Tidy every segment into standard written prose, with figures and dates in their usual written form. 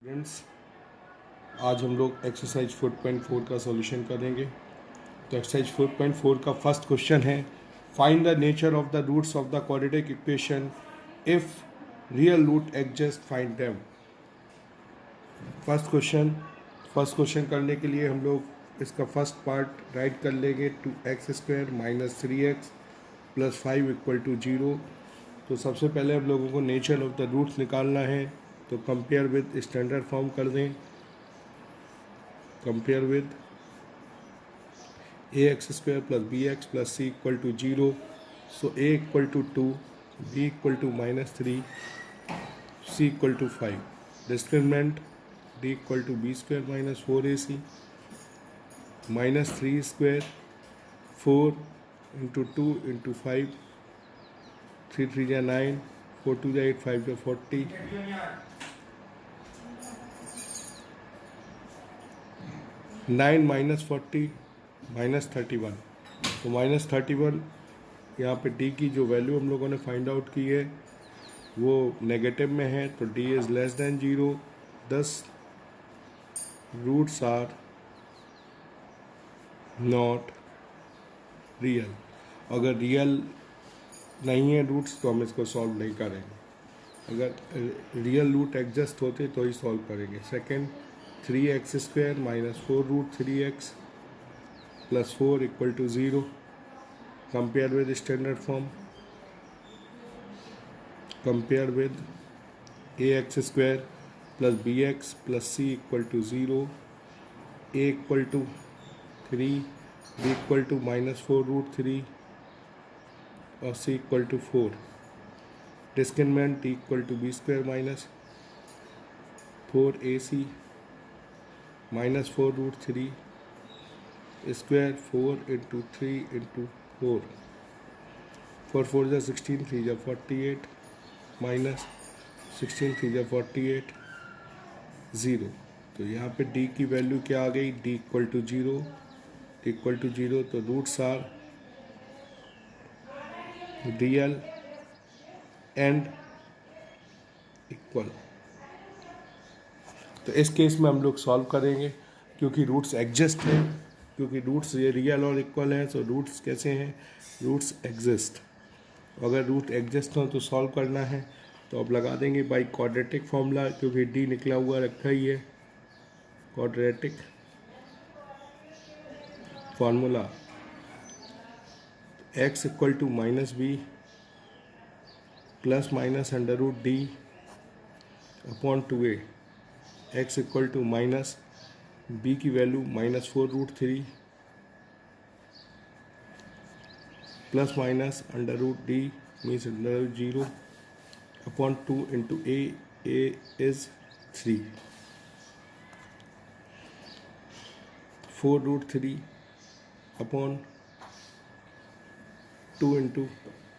Students, आज हम लोग एक्सरसाइज 4.4 का सॉल्यूशन करेंगे। तो एक्सरसाइज 4.4 का फर्स्ट क्वेश्चन है, find the nature of the roots of the quadratic equation if real root exist, find them. First question करने के लिए हम लोग इसका फर्स्ट पार्ट राइट कर लेंगे। 2x² - 3x + 5 = 0। तो सबसे पहले हम लोगों को नेचर ऑफ द रूट्स निकालना है। तो कंपेयर विद स्टैंडर्ड फॉर्म कर दें। Compare with ax² + bx + c = 0। So a = 2, b = -3, c = 5। Discriminant d = b² - 4ac -3² 4 × 2 × 5, 3 3 × 9, 4 2 × 8, 5 × 40, 9 - 40 -31। तो -31 यहाँ पे d की जो वैल्यू हम लोगों ने फाइंड आउट की है वो नेगेटिव में है, तो d is less than 0। 10 roots are not real. अगर रियल नहीं है रूट्स तो हम इसको सॉल्व नहीं करेंगे। अगर रियल रूट एग्जिस्ट होते तो ही सॉल्व करेंगे। Second, 3x² - 4√3x + 4 = 0। Compare with standard form. Compare with ax² + bx + c = 0। a = 3, b = -4√3 और c = 4। Discriminant d = b² - 4ac -4√3 square 4 × 3 × 4, 4 4 = 16, 3 = 48 -16, 3 = 48, 0। तो यहाँ पे d की वैल्यू क्या आ गई? d = 0। d = 0 तो roots are real and equal. तो इस केस में हम लोग सॉल्व करेंगे क्योंकि रूट्स एग्जिस्ट हैं। क्योंकि रूट्स ये रियल और इक्वल हैं, तो रूट्स कैसे हैं? Roots exist. अगर रूट एग्जिस्ट हो तो सॉल्व करना है। तो अब लगा देंगे बाई क्वाड्रेटिक फॉर्मूला, क्योंकि डी निकला हुआ रखा ही है। Quadratic formula x = -b ± √d upon 2a। x = b की value -4√3 ± √d means √0 upon 2 × a is 3, 4√3 upon 2 ×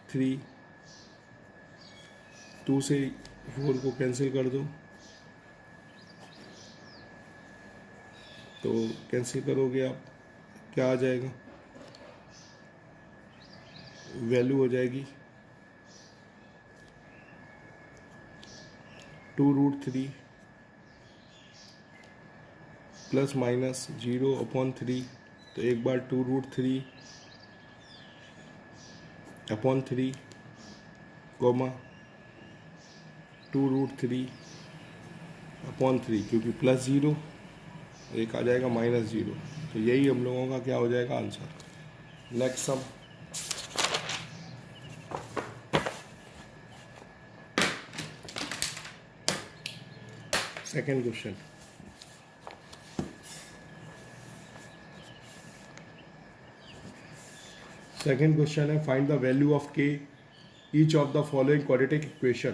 3, 2 से 4 को कैंसिल कर दो, तो कैंसिल करोगे आप क्या आ जाएगा? वैल्यू हो जाएगी 2√3 ± 0/3। तो एक बार 2√3 अपॉन 3 कोमा 2√3 अपॉन 3, क्योंकि +0 एक आ जाएगा -0। तो यही हम लोगों का क्या हो जाएगा? Answer. Next sum. Second question. Second question है, find the value of k each of the following quadratic equation.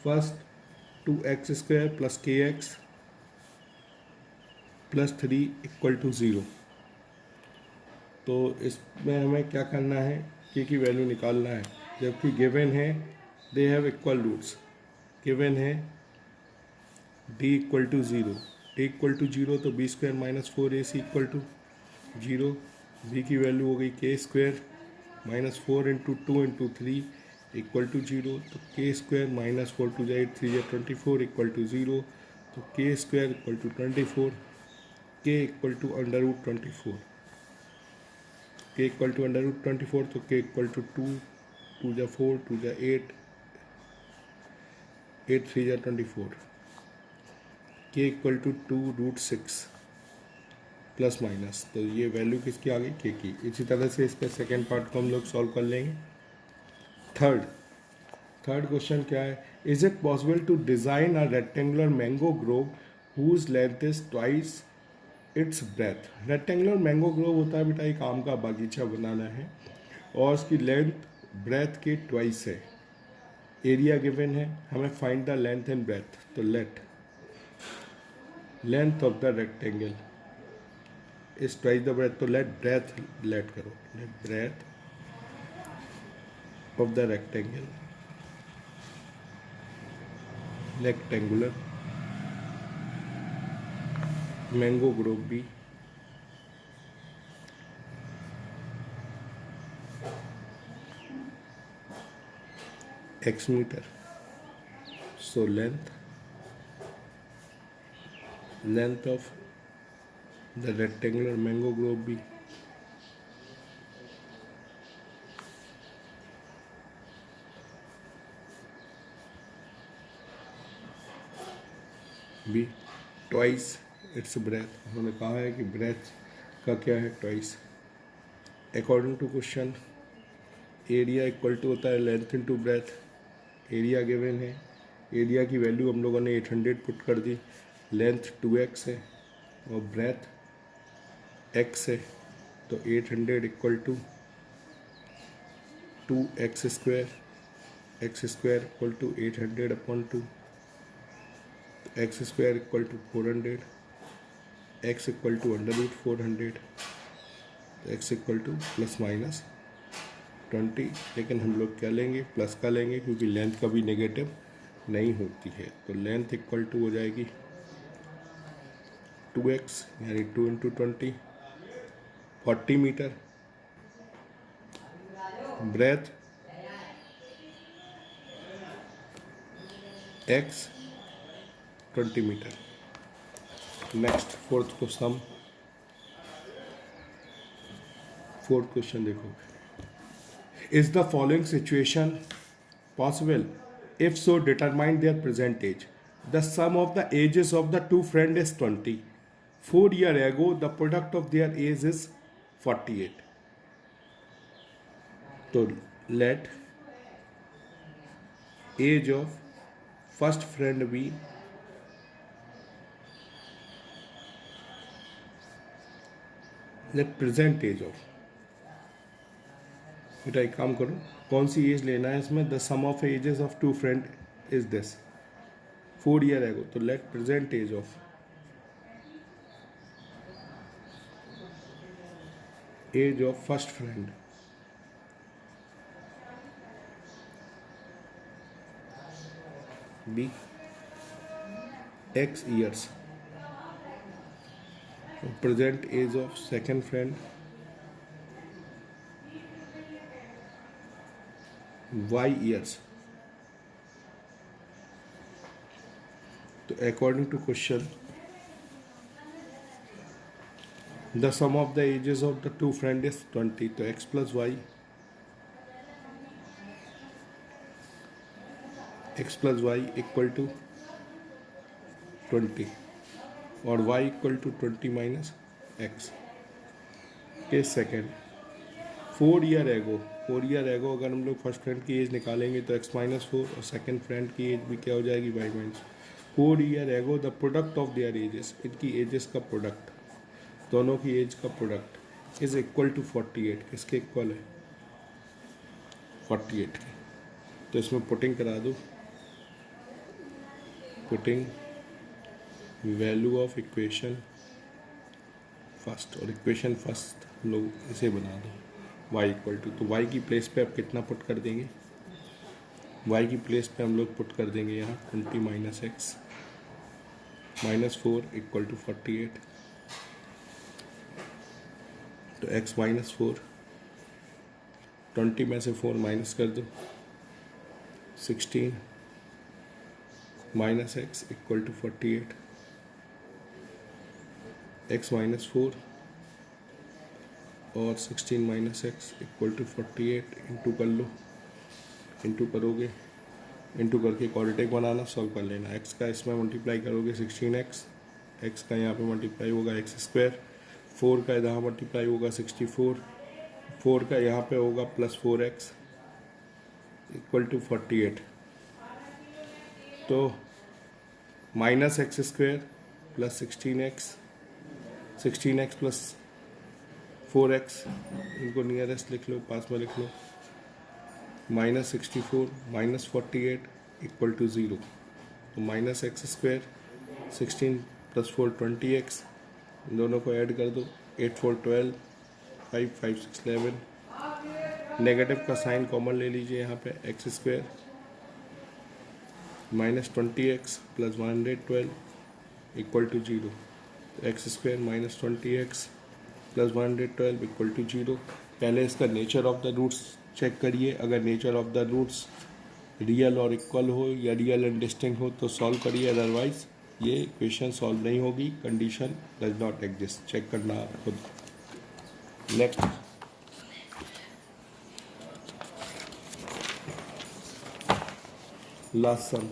First, 2x² + kx + 3 = 0। तो इसमें हमें क्या करना है? k की वैल्यू निकालना है। जबकि गिवन है they have equal roots. Given है d = 0। d = 0 तो b² - 4ac = 0। b की वैल्यू हो गई k² - 4 × 2 × 3 इक्वल टू जीरो, तो के स्क्वायर माइनस 4 टू जा 8 3 जा 24 इक्वल टू जीरो, तो के स्क्वायर इक्वल टू 24, के इक्वल टू अंडर रूट 24, के इक्वल टू अंडर रूट 24, तो के इक्वल टू 2 2 जा 4 2 जा 8 8 3 जा 24, के equal to 2 root 6 plus minus, तो ये वैल्यू किसकी आ गई, के की। इसी तरह से इसका सेकेंड पार्ट को हम लोग सॉल्व कर लेंगे। थर्ड क्वेश्चन क्या है, is it possible to design a rectangular mango grove whose length is twice its breadth. Rectangular mango grove होता है बेटा एक आम का बागीचा बनाना है और उसकी लेंथ ब्रेथ के ट्वाइस है। एरिया गिवन है, हमें find the length and breadth. तो let length of the rectangle is twice the breadth, तो लेट ब्रेथ लेट करो, let breadth of the rectangle rectangular mango grove भी x metre, so length of the rectangular mango grove भी twice its breadth. उन्होंने कहा है कि breadth का क्या है, twice. According to question area equal to होता है length into breadth. Area given है, एरिया की वैल्यू हम लोगों ने 800 पुट कर दी, लेंथ 2x है और ब्रेथ x है, तो 800 equal to 2x square, x square equal to 800 upon 2, x square equal to 400, x equal to under root 400, तो x equal to plus minus 20, लेकिन हम लोग क्या लेंगे, प्लस का लेंगे क्योंकि लेंथ कभी नेगेटिव नहीं होती है। तो लेंथ इक्वल टू हो जाएगी 2x यानी 2 into 20 40 metre, breadth x 20 metre. Next fourth question देखो, is the following situation possible? If so, determine their present age. The sum of the ages of the two friends is 20. 4 years ago, the product of their age is 48. So, let age of first friend be let present age of, बेटा एक काम करो, कौन सी as लेना है इसमें, the sum of ages of two friend is this 4 years ago, तो let present age of first friend be x years, present age of second friend y years। तो according to question the sum of the ages of the two friend is 20, तो x plus y equal to 20 और y equal to 20 minus x के second. 4 years ago अगर हम लोग first friend की as निकालेंगे तो x माइनस 4 और सेकेंड फ्रेंड की एज भी क्या हो जाएगी, y minus 4 years ago the product of their edges, इनकी एजेस का प्रोडक्ट, दोनों की एज का प्रोडक्ट इज इक्वल टू 48। किसके इक्वल है, 48 के। तो इसमें पुटिंग करा दो, putting value of equation first, और इक्वेशन फर्स्ट हम लोग इसे बना दो y इक्वल टू, तो y की प्लेस पे आप कितना पुट कर देंगे, y की प्लेस पे हम लोग पुट कर देंगे यहाँ 20 minus x minus 4 equal to 48, तो x माइनस 4, 20 में से 4 माइनस कर दो, 16 minus x equal to 48, x minus 4 और 16 minus x equal to 48, into कर लो, इंटू करोगे, इंटू करके क्वाड्रेटिक बनाना, सॉल्व कर लेना। एक्स का इसमें मल्टीप्लाई करोगे 16x, एक्स का यहाँ पे मल्टीप्लाई होगा एक्स स्क्वायर, 4 का यहाँ मल्टीप्लाई होगा 64, 4 का यहाँ पे होगा प्लस 4x इक्वल टू 48। तो minus x square plus 16x plus 4x, इनको नियरेस्ट लिख लो, पास में लिख लो, माइनस 64 माइनस 48 इक्वल टू 0। तो minus x square 16 plus 4 20x, इन दोनों को ऐड कर दो, 8 4 12, 5 5 6 11, नेगेटिव का साइन कॉमन ले लीजिए यहाँ पे, x square minus 20x plus 112 equal to 0। तो x square minus 20x plus 112 equal to 0। पहले इसका nature of the roots check करिए, अगर nature of the roots real और इक्वल हो या रियल एंड डिस्टिंक्ट हो तो सॉल्व करिए, अदरवाइज ये इक्वेशन सॉल्व नहीं होगी, condition does not exist, check करना आप खुद। Next, last sum,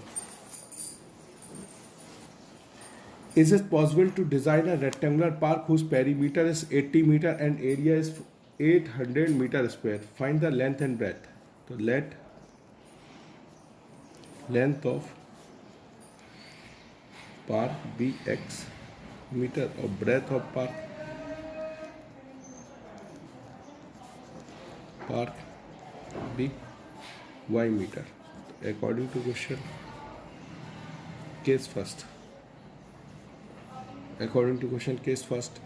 is it possible to design a rectangular park whose perimeter is 80 meter and area is 800 meter square? Find the length and breadth. So let length of park be x meter or breadth of park be y meter. According to question, case first. According to question, case first,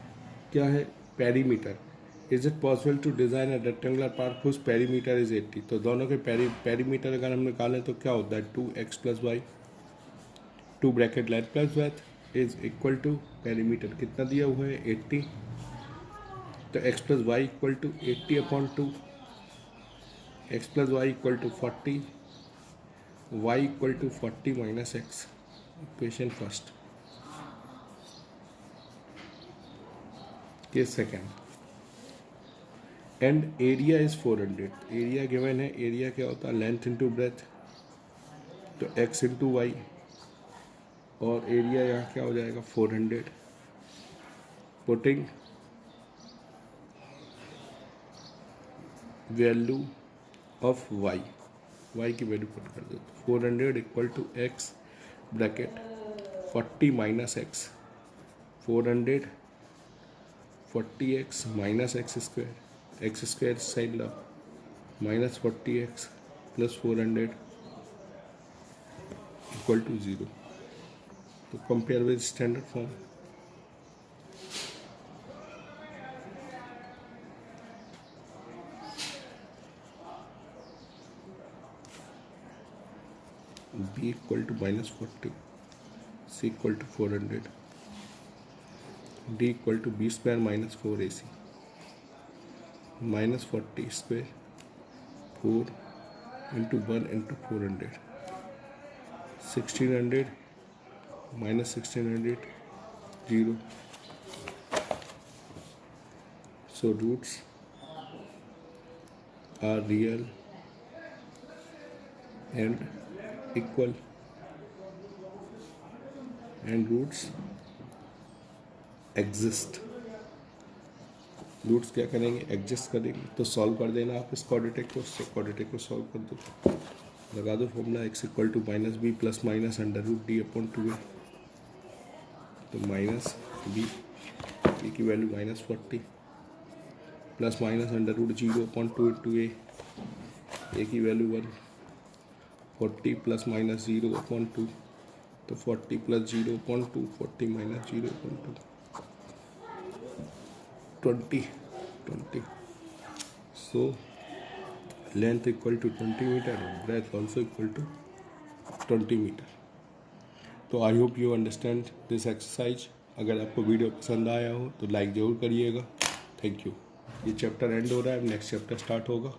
क्या है? Perimeter. Is it possible to design a rectangular park whose perimeter is 80? तो दोनों के perimeter अगर हम निकालें तो क्या होता है? 2x plus y, 2 bracket length plus breadth is equal to perimeter कितना दिया हुआ है? 80। तो x plus y equal to 80 upon 2, x plus y equal to 40, y equal to 40 minus x. Equation first. Case second, and area is 400. Area given है, area क्या होता है? Length into breadth, तो x इंटू वाई, और area यहाँ क्या हो जाएगा? 400। Putting value of y, y की वैल्यू पुट कर दो, 400 equal to x bracket 40 minus x, 400 40x minus x square side लो, minus 40x plus 400 equal to 0। तो compare with standard form, b equal to minus 40, c equal to 400, d equal to B square minus 4ac, minus 40 square 4 into 1 into 400, 1600 minus 1600 0। So roots are real and equal, and roots exist. Roots क्या करेंगे? Exist करेंगे। तो solve कर देना आप इस quadratic को, उससे क्वाड्रेटिक को सॉल्व कर दो, लगा दो formula, x equal to minus b plus minus under root d upon 2a। तो माइनस बी की value minus 40 plus minus under root 0 upon 2 into a की वैल्यू 1, 40 प्लस माइनस 0 अपॉन 2, तो 40 plus 0 upon 2, 40 minus 0 upon 2, 20। So length equal to 20 meter and breadth also equal to 20 meter. तो I hope you understand this exercise. अगर आपको video पसंद आया हो तो like ज़रूर करिएगा। Thank you. ये चैप्टर एंड हो रहा है, नेक्स्ट चैप्टर स्टार्ट होगा।